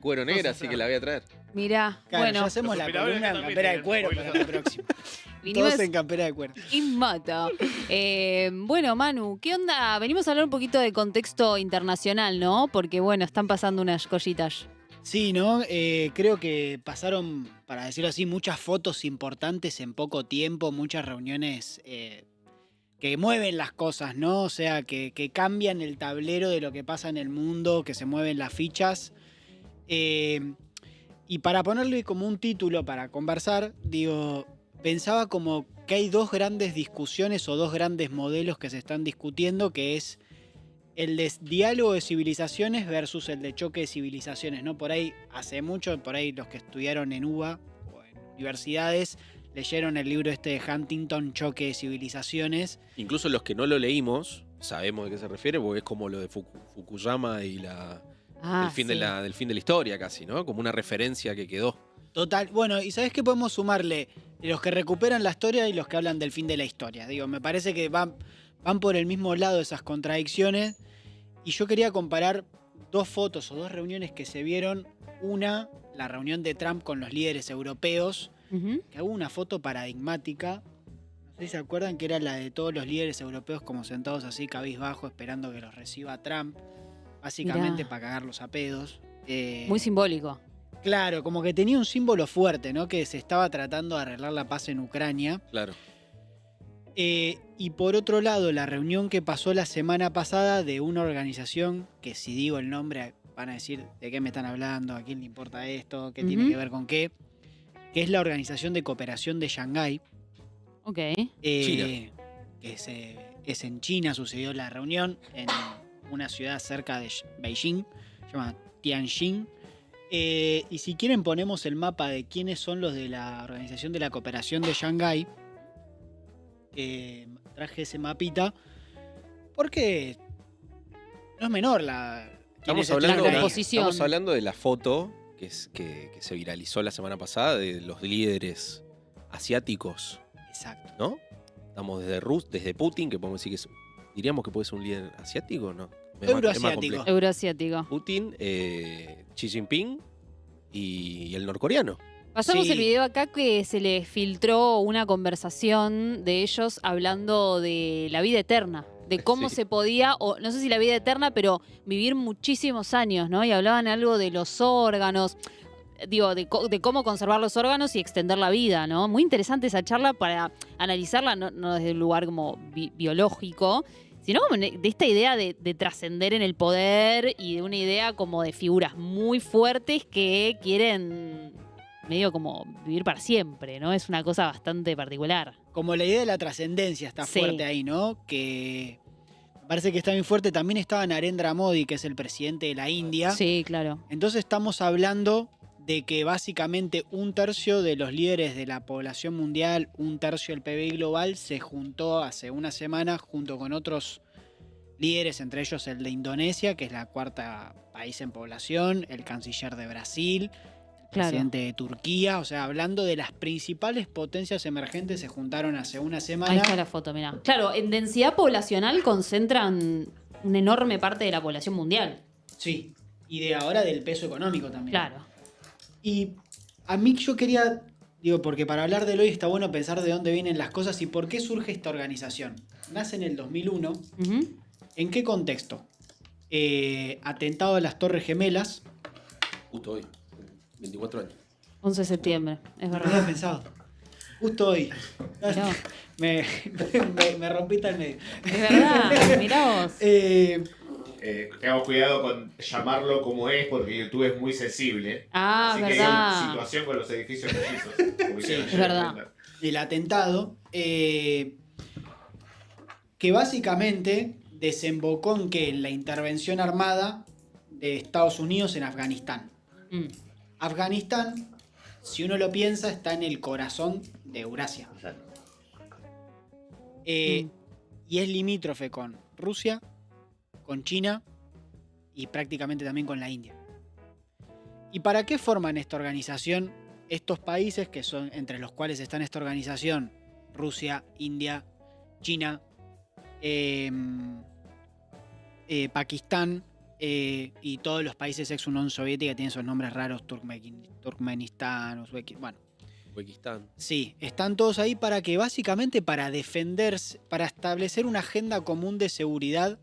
cuero negra, así que la voy a traer. Mirá, Claro, bueno, ya hacemos Los la operadores columna en también campera de tienen, cuero hoy para los la hacen. próxima. vinimos Todos en campera de cuero. in moto. Bueno, Manu, ¿qué onda? Venimos a hablar un poquito de contexto internacional, ¿no? Porque, bueno, están pasando unas cositas. Sí, ¿no? Creo que pasaron, para decirlo así, muchas fotos importantes en poco tiempo, muchas reuniones que mueven las cosas, ¿no? O sea, que cambian el tablero de lo que pasa en el mundo, que se mueven las fichas. Y para ponerle como un título para conversar, digo, pensaba como que hay dos grandes discusiones o dos grandes modelos que se están discutiendo, que es el de diálogo de civilizaciones versus el de choque de civilizaciones, ¿no? Por ahí, hace mucho, por ahí los que estudiaron en UBA o en universidades, leyeron el libro este de Huntington, Choque de Civilizaciones. Incluso los que no lo leímos, sabemos de qué se refiere, porque es como lo de Fukuyama y el fin sí. del fin de la historia casi, ¿no? Como una referencia que quedó. Total, bueno, y ¿sabés qué podemos sumarle? Los que recuperan la historia y los que hablan del fin de la historia. Digo, me parece que van por el mismo lado esas contradicciones. Y yo quería comparar dos fotos o dos reuniones que se vieron. Una, la reunión de Trump con los líderes europeos, Ujú. que hubo una foto paradigmática. No sé si se acuerdan que era la de todos los líderes europeos como sentados así, cabizbajo, esperando que los reciba Trump. Básicamente Mirá. para cagarlos a pedos. Muy simbólico. Claro, como que tenía un símbolo fuerte, ¿no? Que se estaba tratando de arreglar la paz en Ucrania. Claro. Y por otro lado, la reunión que pasó la semana pasada de una organización que, si digo el nombre, van a decir de qué me están hablando, a quién le importa esto, qué tiene Ujú. que ver con qué, que es la Organización de Cooperación de Shanghái. Ok. China. Que es en China, sucedió la reunión en una ciudad cerca de Beijing, se llama Tianjin. Y si quieren ponemos el mapa de quiénes son los de la Organización de la Cooperación de Shanghái. Traje ese mapita porque no es menor Estamos quiénes hablando, están ahí. composición. estamos hablando de la foto que se viralizó la semana pasada de los líderes asiáticos, Exacto. ¿no? Estamos desde Putin, que podemos decir diríamos que puede ser un líder asiático, ¿no? Es más Euroasiático. complejo. Euroasiático. Putin, Xi Jinping y el norcoreano. Pasamos Sí. el video acá que se les filtró una conversación de ellos hablando de la vida eterna, de cómo Sí. se podía, o no sé si la vida eterna, pero vivir muchísimos años, ¿no? Y hablaban algo de los órganos, digo, de cómo conservar los órganos y extender la vida, ¿no? Muy interesante esa charla para analizarla, no desde un lugar como biológico, sino como de esta idea de trascender en el poder y de una idea como de figuras muy fuertes que quieren medio como vivir para siempre, ¿no? Es una cosa bastante particular. Como la idea de la trascendencia está Sí. fuerte ahí, ¿no? Que me parece que está bien fuerte. También estaba Narendra Modi, que es el presidente de la India. Sí, claro. Entonces estamos hablando de que básicamente un tercio de los líderes de la población mundial, un tercio del PBI global, se juntó hace una semana junto con otros líderes, entre ellos el de Indonesia, que es la cuarta país en población, el canciller de Brasil, el Claro. presidente de Turquía. O sea, hablando de las principales potencias emergentes, se juntaron hace una Ahí semana. está la foto, mirá. Claro, en densidad poblacional concentran una enorme parte de la población mundial. Sí, y de ahora del peso económico también. Claro. Y a mí yo quería, digo, porque para hablar del hoy está bueno pensar de dónde vienen las cosas y por qué surge esta organización. Nace en el 2001. Ujú. ¿En qué contexto? Atentado a las Torres Gemelas. Justo hoy, 24 años. 11 de septiembre, es No lo verdad. había pensado. Justo hoy. Mirá. Me rompiste al medio. Es verdad, mirá vos. Tengamos cuidado con llamarlo como es, porque YouTube es muy sensible. Ah, Así que verdad. situación con los edificios mellizos. como hicieron Sí, ayer. es verdad. El atentado. Que básicamente desembocó en que en la intervención armada de Estados Unidos en Afganistán. Mm. Afganistán, si uno lo piensa, está en el corazón de Eurasia. Y es limítrofe con Rusia, con China y prácticamente también con la India. ¿Y para qué forman esta organización estos países que son entre los cuales están esta organización? Rusia, India, China, Pakistán, y todos los países ex Unión Soviética tienen esos nombres raros, Turkmenistán, bueno. Uzbekistán. Sí, están todos ahí para que básicamente para defenderse, para establecer una agenda común de seguridad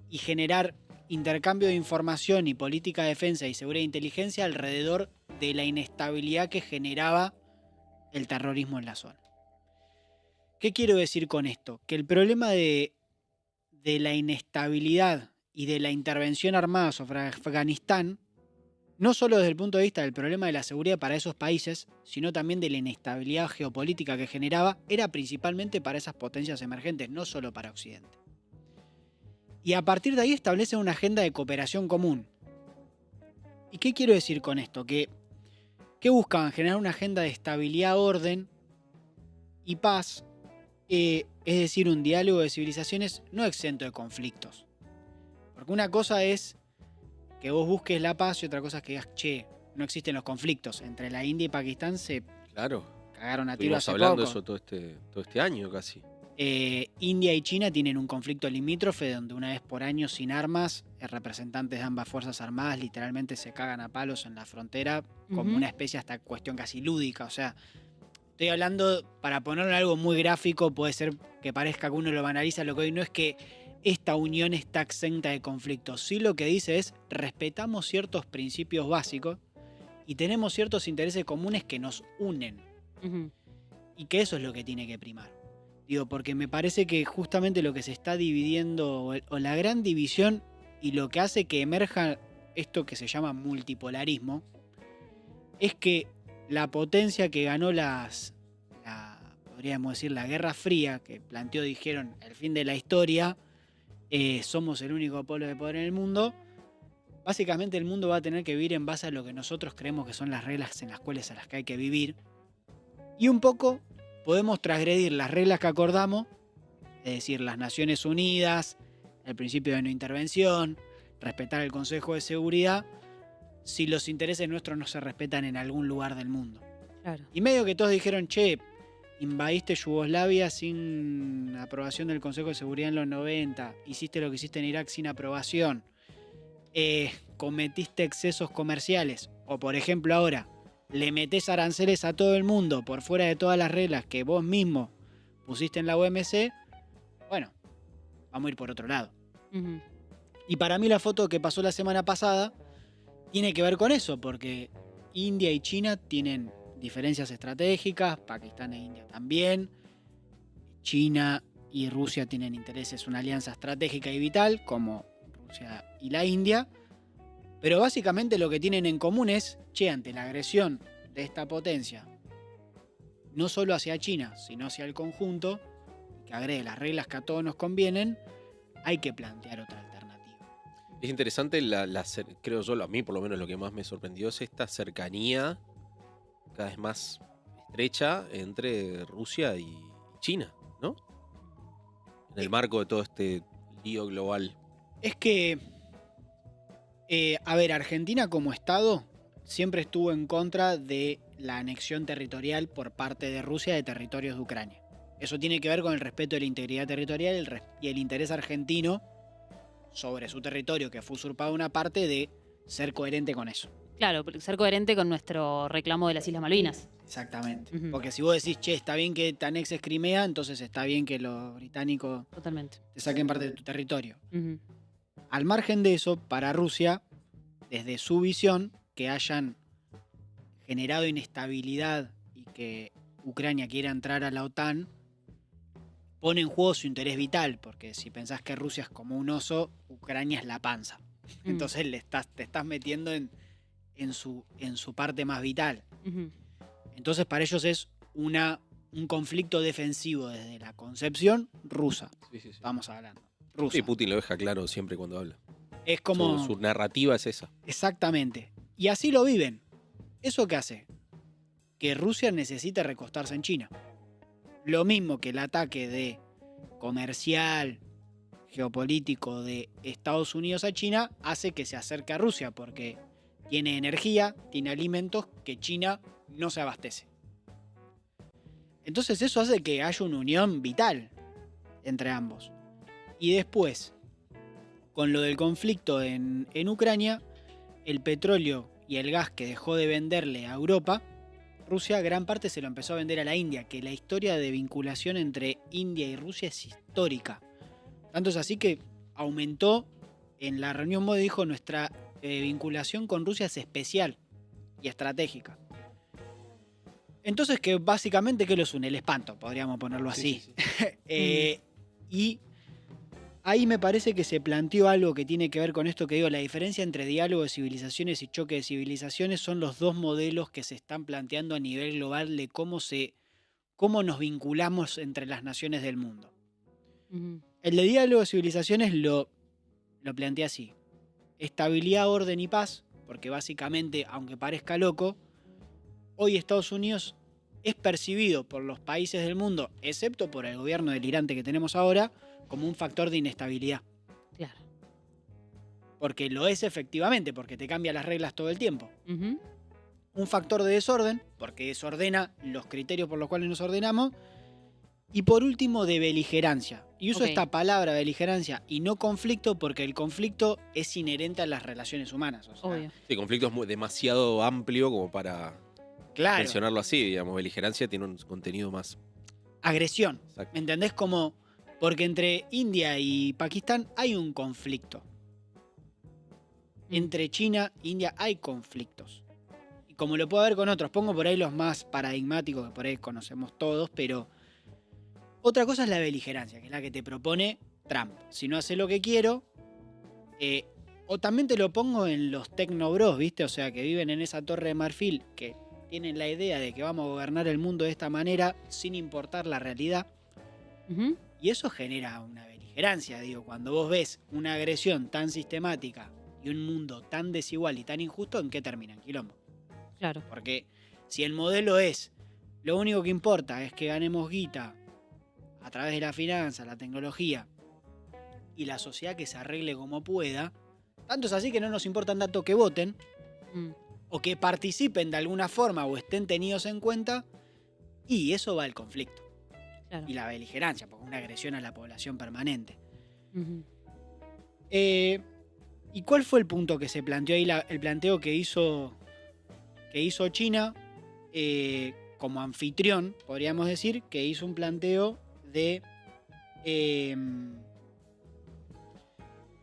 y generar intercambio de información y política de defensa y seguridad e inteligencia alrededor de la inestabilidad que generaba el terrorismo en la zona. ¿Qué quiero decir con esto? Que el problema de la inestabilidad y de la intervención armada sobre Afganistán, no solo desde el punto de vista del problema de la seguridad para esos países, sino también de la inestabilidad geopolítica que generaba, era principalmente para esas potencias emergentes, no solo para Occidente. Y a partir de ahí establecen una agenda de cooperación común. ¿Y qué quiero decir con esto? Que buscaban generar una agenda de estabilidad, orden y paz, es decir, un diálogo de civilizaciones no exento de conflictos. Porque una cosa es que vos busques la paz y otra cosa es que digas, che, no existen los conflictos. Entre la India y Pakistán se Claro. cagaron a tiro Estuvimos hace hablando poco. de eso todo este año casi. India y China tienen un conflicto limítrofe donde una vez por año sin armas, representantes de ambas fuerzas armadas literalmente se cagan a palos en la frontera como una especie hasta cuestión casi lúdica. O sea, estoy hablando, para ponerlo en algo muy gráfico, puede ser que parezca que uno lo banaliza, lo que hoy no es que esta unión está exenta de conflictos. Sí, lo que dice es respetamos ciertos principios básicos y tenemos ciertos intereses comunes que nos unen. Y que eso es lo que tiene que primar. Digo, porque me parece que justamente lo que se está dividiendo, o la gran división, y lo que hace que emerja esto que se llama multipolarismo, es que la potencia que ganó podríamos decir, la Guerra Fría, que planteó, dijeron, el fin de la historia, somos el único polo de poder en el mundo, básicamente el mundo va a tener que vivir en base a lo que nosotros creemos que son las reglas en las cuales a las que hay que vivir, y un poco podemos transgredir las reglas que acordamos, es decir, las Naciones Unidas, el principio de no intervención, respetar el Consejo de Seguridad, si los intereses nuestros no se respetan en algún lugar del mundo. Claro. Y medio que todos dijeron, che, invadiste Yugoslavia sin aprobación del Consejo de Seguridad en los 90, hiciste lo que hiciste en Irak sin aprobación, cometiste excesos comerciales, o por ejemplo ahora, le metés aranceles a todo el mundo por fuera de todas las reglas que vos mismo pusiste en la OMC, bueno, vamos a ir por otro lado. Y para mí la foto que pasó la semana pasada tiene que ver con eso, porque India y China tienen diferencias estratégicas, Pakistán e India también, China y Rusia tienen intereses, una alianza estratégica y vital, como Rusia y la India, pero básicamente lo que tienen en común es, che, ante la agresión de esta potencia, no solo hacia China, sino hacia el conjunto, que agregue las reglas que a todos nos convienen, hay que plantear otra alternativa. Es interesante, creo yo, a mí por lo menos lo que más me sorprendió es esta cercanía cada vez más estrecha entre Rusia y China, ¿no? En el marco de todo este lío global. Es que, a ver, Argentina como Estado siempre estuvo en contra de la anexión territorial por parte de Rusia de territorios de Ucrania. Eso tiene que ver con el respeto de la integridad territorial y el interés argentino sobre su territorio, que fue usurpado una parte, de ser coherente con eso. Claro, ser coherente con nuestro reclamo de las Islas Malvinas. Exactamente. Ujú. Porque si vos decís, che, está bien que te anexes Crimea, entonces está bien que los británicos Totalmente. te saquen parte de tu territorio. Ujú. Al margen de eso, para Rusia, desde su visión, que hayan generado inestabilidad y que Ucrania quiera entrar a la OTAN, pone en juego su interés vital, porque si pensás que Rusia es como un oso, Ucrania es la panza. Entonces te estás metiendo en su parte más vital. Ujú. Entonces para ellos es un conflicto defensivo desde la concepción rusa. Sí. Estamos hablando. Rusa. Sí, Putin lo deja claro siempre cuando habla. Es como... Su narrativa es esa. Exactamente. Y así lo viven. ¿Eso qué hace? Que Rusia necesita recostarse en China. Lo mismo que el ataque de comercial, geopolítico de Estados Unidos a China hace que se acerque a Rusia, porque tiene energía, tiene alimentos que China no se abastece. Entonces eso hace que haya una unión vital entre ambos. Y después, con lo del conflicto en Ucrania, el petróleo y el gas que dejó de venderle a Europa, Rusia gran parte se lo empezó a vender a la India, que la historia de vinculación entre India y Rusia es histórica. Tanto es así que aumentó, en la reunión Modi dijo, nuestra vinculación con Rusia es especial y estratégica. Entonces, que básicamente, ¿qué los une? El espanto, podríamos ponerlo así. Sí, sí, sí. Y ahí me parece que se planteó algo que tiene que ver con esto que digo, la diferencia entre diálogo de civilizaciones y choque de civilizaciones son los dos modelos que se están planteando a nivel global de cómo nos vinculamos entre las naciones del mundo. Ujú. El de diálogo de civilizaciones lo plantea así. Estabilidad, orden y paz, porque básicamente, aunque parezca loco, hoy Estados Unidos es percibido por los países del mundo, excepto por el gobierno delirante que tenemos ahora, como un factor de inestabilidad. Claro. Porque lo es efectivamente, porque te cambia las reglas todo el tiempo. Ujú. Un factor de desorden, porque desordena los criterios por los cuales nos ordenamos. Y por último, de beligerancia. Y uso Ok. esta palabra beligerancia y no conflicto porque el conflicto es inherente a las relaciones humanas. O sea, Obvio. Sí, conflicto es demasiado amplio como para claro, mencionarlo así, digamos. Beligerancia tiene un contenido más. agresión. Exacto. ¿Me entendés? Como porque entre India y Pakistán hay un conflicto. Entre China e India hay conflictos. Y como lo puedo ver con otros, pongo por ahí los más paradigmáticos que por ahí conocemos todos, pero otra cosa es la beligerancia, que es la que te propone Trump. Si no hace lo que quiero, o también te lo pongo en los tecnobros, ¿viste? O sea, que viven en esa torre de marfil, que tienen la idea de que vamos a gobernar el mundo de esta manera sin importar la realidad. Ujú. Y eso genera una beligerancia, digo, cuando vos ves una agresión tan sistemática y un mundo tan desigual y tan injusto, ¿en qué termina? En quilombo. Claro. Porque si el modelo es, lo único que importa es que ganemos guita a través de la finanza, la tecnología y la sociedad que se arregle como pueda, tanto es así que no nos importa tanto que voten Mm. o que participen de alguna forma o estén tenidos en cuenta, y eso va al conflicto Claro. y la beligerancia, porque es una agresión a la población permanente. Ujú. ¿Y cuál fue el punto que se planteó ahí, el planteo que hizo China como anfitrión, podríamos decir, que hizo un planteo de...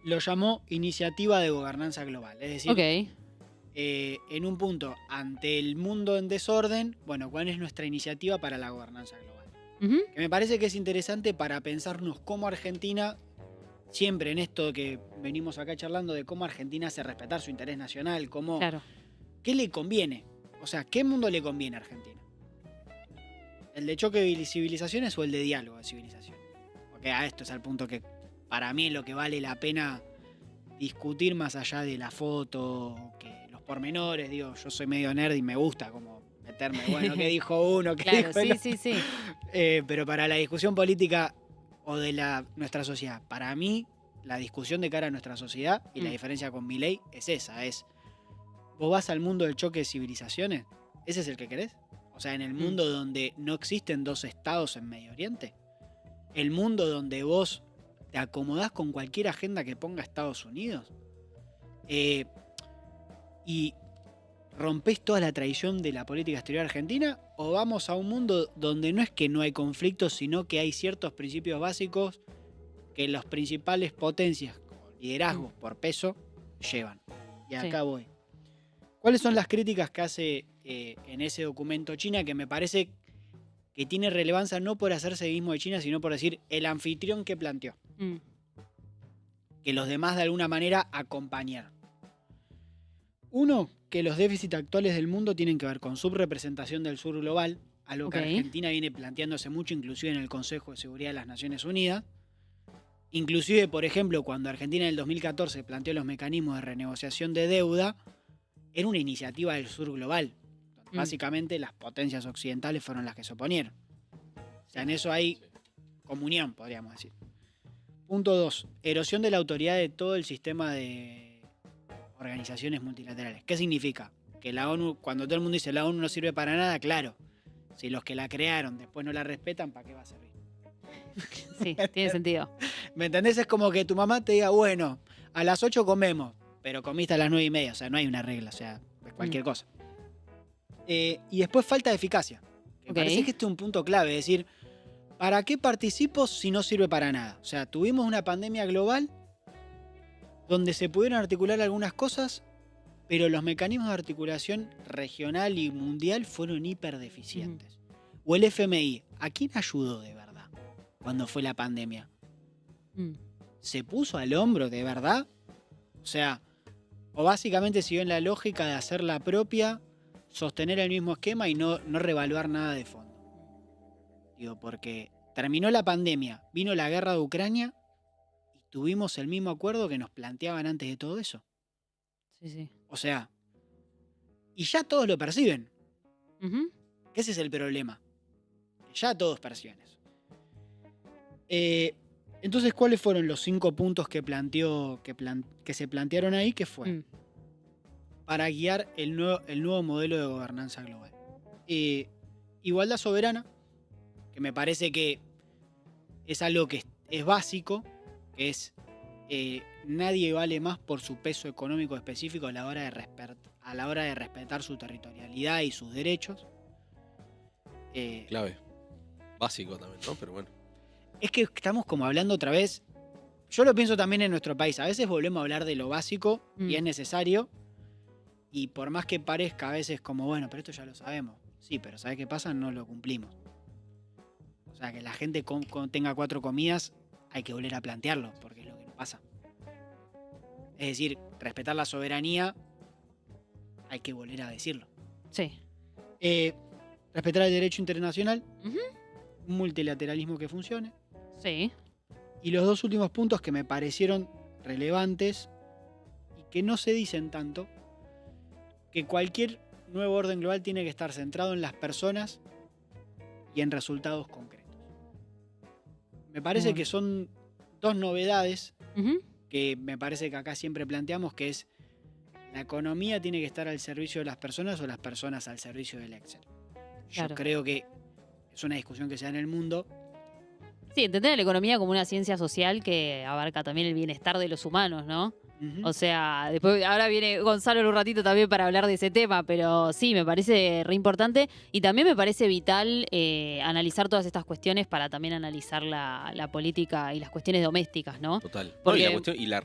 lo llamó Iniciativa de Gobernanza Global. Es decir, Ok. en un punto, ante el mundo en desorden, bueno, ¿cuál es nuestra iniciativa para la gobernanza global? Ujú. Que me parece que es interesante para pensarnos cómo Argentina, siempre en esto que venimos acá charlando de cómo Argentina hace respetar su interés nacional, cómo, Claro. ¿qué le conviene? O sea, ¿qué mundo le conviene a Argentina? ¿El de choque de civilizaciones o el de diálogo de civilizaciones? Porque a esto es al punto que para mí es lo que vale la pena discutir más allá de la foto, que los pormenores, digo, yo soy medio nerd y me gusta como meterme, bueno, ¿qué dijo uno? ¿Qué Claro, dijo el sí, otro? sí, sí. Pero para la discusión política o de nuestra sociedad, para mí, la discusión de cara a nuestra sociedad y la diferencia con Milei es esa, es, vos vas al mundo del choque de civilizaciones, ¿ese es el que querés? O sea, en el mundo donde no existen dos estados en Medio Oriente, el mundo donde vos te acomodás con cualquier agenda que ponga Estados Unidos y rompés toda la tradición de la política exterior argentina, o vamos a un mundo donde no es que no hay conflictos, sino que hay ciertos principios básicos que las principales potencias, como liderazgos por peso, llevan. Y acá voy. ¿Cuáles son las críticas que hace en ese documento China, que me parece que tiene relevancia no por hacer seguidismo de China, sino por decir el anfitrión que planteó? Mm. Que los demás de alguna manera acompañaron. Uno, que los déficits actuales del mundo tienen que ver con subrepresentación del sur global, algo que Ok. Argentina viene planteándose mucho, inclusive en el Consejo de Seguridad de las Naciones Unidas. Inclusive, por ejemplo, cuando Argentina en el 2014 planteó los mecanismos de renegociación de deuda, era una iniciativa del sur global. Donde básicamente las potencias occidentales fueron las que se oponieron. O sea, en eso hay comunión, podríamos decir. Punto 2. Erosión de la autoridad de todo el sistema de organizaciones multilaterales. ¿Qué significa? Que la ONU, cuando todo el mundo dice la ONU no sirve para nada, claro. Si los que la crearon después no la respetan, ¿para qué va a servir? Sí, tiene sentido. ¿Me entendés? Es como que tu mamá te diga, bueno, a las 8 comemos, pero comiste a las 9:30, o sea, no hay una regla, o sea, es cualquier cosa. Y después falta de eficacia. Me Ok. parece que este es un punto clave, es decir, ¿para qué participo si no sirve para nada? O sea, tuvimos una pandemia global donde se pudieron articular algunas cosas, pero los mecanismos de articulación regional y mundial fueron hiperdeficientes. O el FMI, ¿a quién ayudó de verdad cuando fue la pandemia? Mm. ¿Se puso al hombro de verdad? O sea, o básicamente siguió en la lógica de hacer la propia, sostener el mismo esquema y no revaluar nada de fondo. Digo, porque terminó la pandemia, vino la guerra de Ucrania y tuvimos el mismo acuerdo que nos planteaban antes de todo eso. Sí, sí. O sea, y ya todos lo perciben. Ujú. Ese es el problema. Ya todos perciben eso. Entonces, ¿cuáles fueron los 5 puntos que se plantearon ahí? ¿Qué fue? Mm. Para guiar el nuevo modelo de gobernanza global. Igualdad soberana, que me parece que es algo que es básico, que es nadie vale más por su peso económico específico a la hora de respetar su territorialidad y sus derechos. Clave. Básico también, ¿no? Pero bueno. Es que estamos como hablando otra vez. Yo lo pienso también en nuestro país. A veces volvemos a hablar de lo básico y es necesario. Y por más que parezca a veces como, bueno, pero esto ya lo sabemos. Sí, pero ¿sabes qué pasa? No lo cumplimos. O sea, que la gente tenga 4 comidas, hay que volver a plantearlo, porque es lo que no pasa. Es decir, respetar la soberanía, hay que volver a decirlo. Sí. Respetar el derecho internacional, Ujú. un multilateralismo que funcione. Sí. Y los 2 últimos puntos que me parecieron relevantes y que no se dicen tanto, que cualquier nuevo orden global tiene que estar centrado en las personas y en resultados concretos. Me parece Bueno. que son 2 novedades Ujú. que me parece que acá siempre planteamos, que es la economía tiene que estar al servicio de las personas o las personas al servicio del Excel. Yo Claro. creo que es una discusión que se da en el mundo. Sí, entender la economía como una ciencia social que abarca también el bienestar de los humanos, ¿no? Ujú. O sea, después ahora viene Gonzalo en un ratito también para hablar de ese tema, pero sí, me parece re importante y también me parece vital analizar todas estas cuestiones para también analizar la política y las cuestiones domésticas, ¿no? Total. No, y Porque- la cuestión, y la